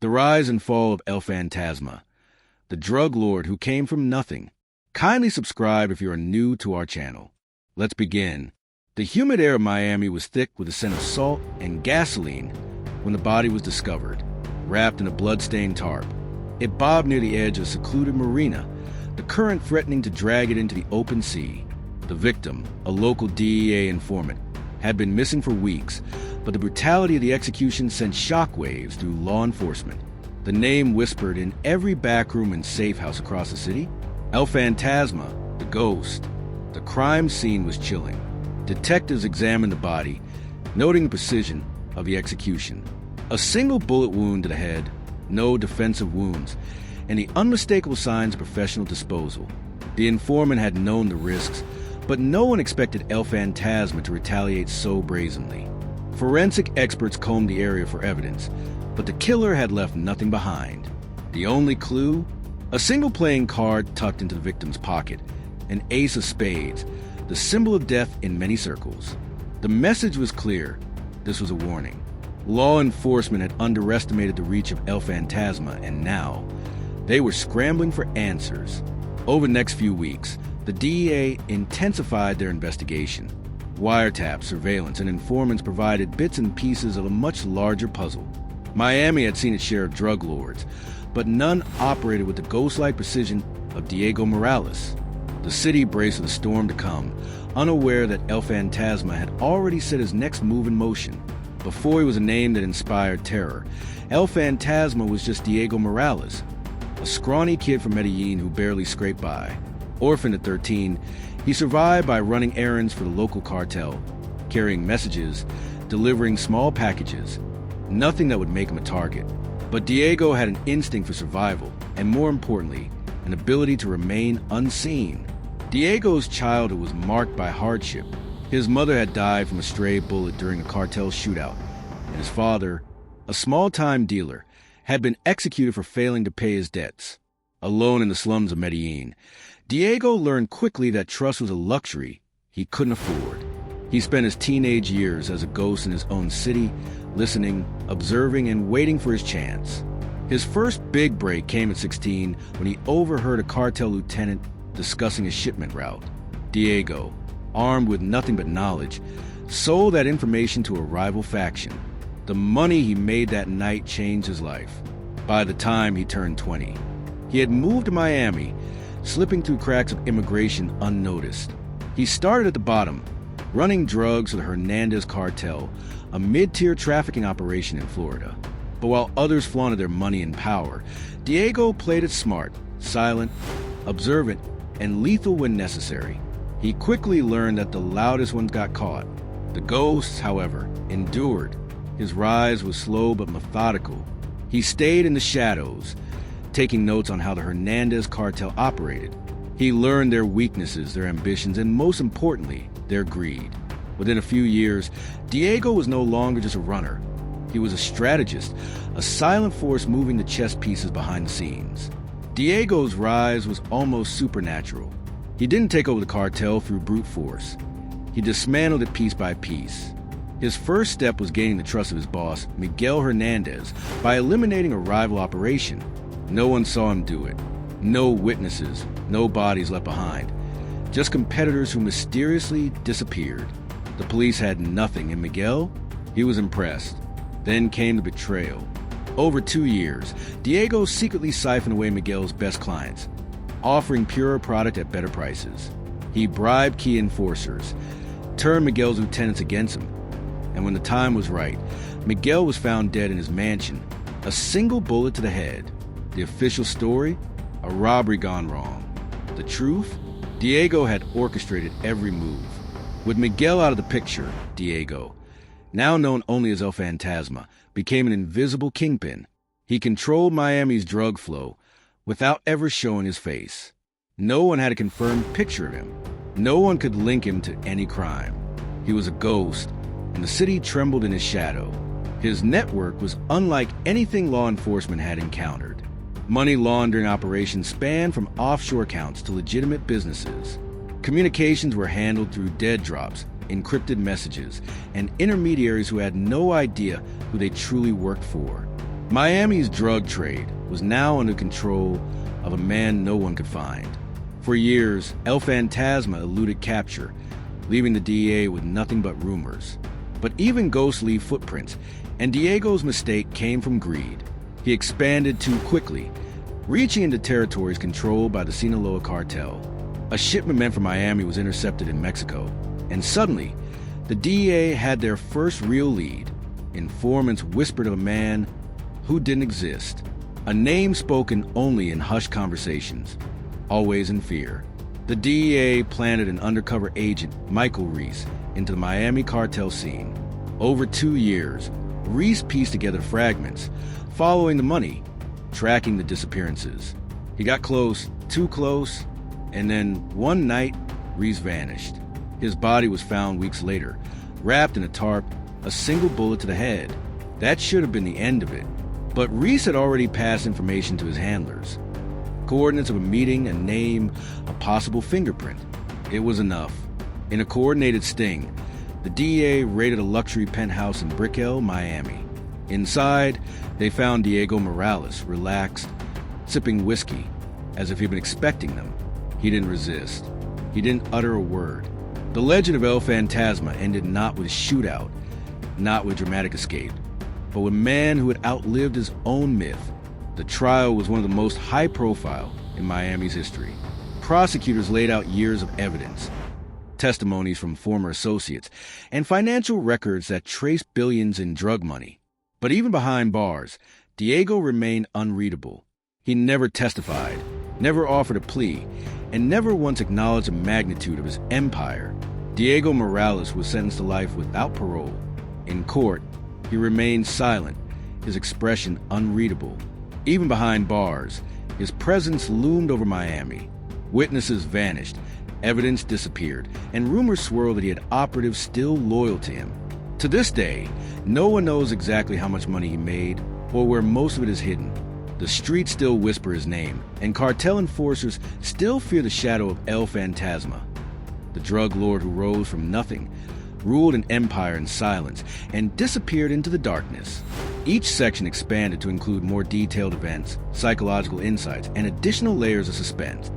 The rise and fall of El Fantasma, the drug lord who came from nothing. Kindly subscribe if you are new to our channel. Let's begin. The humid air of Miami was thick with the scent of salt and gasoline when the body was discovered, wrapped in a blood-stained tarp. It bobbed near the edge of a secluded marina, the current threatening to drag it into the open sea. The victim, a local DEA informant, had been missing for weeks, but the brutality of the execution sent shockwaves through law enforcement. The name whispered in every backroom and safe house across the city. El Fantasma, the ghost. The crime scene was chilling. Detectives examined the body, noting the precision of the execution. A single bullet wound to the head, no defensive wounds, and the unmistakable signs of professional disposal. The informant had known the risks, but no one expected El Fantasma to retaliate so brazenly. Forensic experts combed the area for evidence, but the killer had left nothing behind. The only clue? A single playing card tucked into the victim's pocket, an ace of spades, the symbol of death in many circles. The message was clear. This was a warning. Law enforcement had underestimated the reach of El Fantasma, and now they were scrambling for answers. Over the next few weeks, the DEA intensified their investigation. Wiretap, surveillance, and informants provided bits and pieces of a much larger puzzle. Miami had seen its share of drug lords, but none operated with the ghost-like precision of Diego Morales. The city braced for the storm to come, unaware that El Fantasma had already set his next move in motion. Before he was a name that inspired terror, El Fantasma was just Diego Morales, a scrawny kid from Medellín who barely scraped by. Orphan at 13, he survived by running errands for the local cartel, carrying messages, delivering small packages, nothing that would make him a target. But Diego had an instinct for survival, and more importantly, an ability to remain unseen. Diego's childhood was marked by hardship. His mother had died from a stray bullet during a cartel shootout, and his father, a small-time dealer, had been executed for failing to pay his debts. Alone in the slums of Medellín, Diego learned quickly that trust was a luxury he couldn't afford. He spent his teenage years as a ghost in his own city, listening, observing, and waiting for his chance. His first big break came at 16 when he overheard a cartel lieutenant discussing a shipment route. Diego, armed with nothing but knowledge, sold that information to a rival faction. The money he made that night changed his life. By the time he turned 20, he had moved to Miami, slipping through cracks of immigration unnoticed. He started at the bottom, running drugs for the Hernandez cartel, a mid-tier trafficking operation in Florida. But while others flaunted their money and power, Diego played it smart, silent, observant, and lethal when necessary. He quickly learned that the loudest ones got caught. The ghosts, however, endured. His rise was slow but methodical. He stayed in the shadows, taking notes on how the Hernandez cartel operated. He learned their weaknesses, their ambitions, and most importantly, their greed. Within a few years, Diego was no longer just a runner. He was a strategist, a silent force moving the chess pieces behind the scenes. Diego's rise was almost supernatural. He didn't take over the cartel through brute force. He dismantled it piece by piece. His first step was gaining the trust of his boss, Miguel Hernandez, by eliminating a rival operation. No one saw him do it. No witnesses, no bodies left behind. Just competitors who mysteriously disappeared. The police had nothing, and Miguel, he was impressed. Then came the betrayal. Over 2 years, Diego secretly siphoned away Miguel's best clients, offering purer product at better prices. He bribed key enforcers, turned Miguel's lieutenants against him, and when the time was right, Miguel was found dead in his mansion, a single bullet to the head. The official story? A robbery gone wrong. The truth? Diego had orchestrated every move. With Miguel out of the picture, Diego, now known only as El Fantasma, became an invisible kingpin. He controlled Miami's drug flow without ever showing his face. No one had a confirmed picture of him. No one could link him to any crime. He was a ghost, and the city trembled in his shadow. His network was unlike anything law enforcement had encountered. Money laundering operations spanned from offshore accounts to legitimate businesses. Communications were handled through dead drops, encrypted messages, and intermediaries who had no idea who they truly worked for. Miami's drug trade was now under control of a man no one could find. For years, El Fantasma eluded capture, leaving the DEA with nothing but rumors. But even ghosts leave footprints, and Diego's mistake came from greed. He expanded too quickly, reaching into territories controlled by the Sinaloa cartel. A shipment meant for Miami was intercepted in Mexico, and suddenly, the DEA had their first real lead. Informants whispered of a man who didn't exist, a name spoken only in hushed conversations, always in fear. The DEA planted an undercover agent, Michael Reese, into the Miami cartel scene. Over 2 years, Reese pieced together fragments, following the money, tracking the disappearances. He got close, too close, and then one night, Reese vanished. His body was found weeks later, wrapped in a tarp, a single bullet to the head. That should have been the end of it. But Reese had already passed information to his handlers. Coordinates of a meeting, a name, a possible fingerprint. It was enough. In a coordinated sting, the DEA raided a luxury penthouse in Brickell, Miami. Inside, they found Diego Morales, relaxed, sipping whiskey, as if he'd been expecting them. He didn't resist. He didn't utter a word. The legend of El Fantasma ended not with a shootout, not with dramatic escape, but with a man who had outlived his own myth. The trial was one of the most high-profile in Miami's history. Prosecutors laid out years of evidence, testimonies from former associates, and financial records that traced billions in drug money. But even behind bars, Diego remained unreadable. He never testified, never offered a plea, and never once acknowledged the magnitude of his empire. Diego Morales was sentenced to life without parole. In court, he remained silent, his expression unreadable. Even behind bars, his presence loomed over Miami. Witnesses vanished, evidence disappeared, and rumors swirled that he had operatives still loyal to him. To this day, no one knows exactly how much money he made or where most of it is hidden. The streets still whisper his name, and cartel enforcers still fear the shadow of El Fantasma, the drug lord who rose from nothing, ruled an empire in silence, and disappeared into the darkness. Each section expanded to include more detailed events, psychological insights, and additional layers of suspense.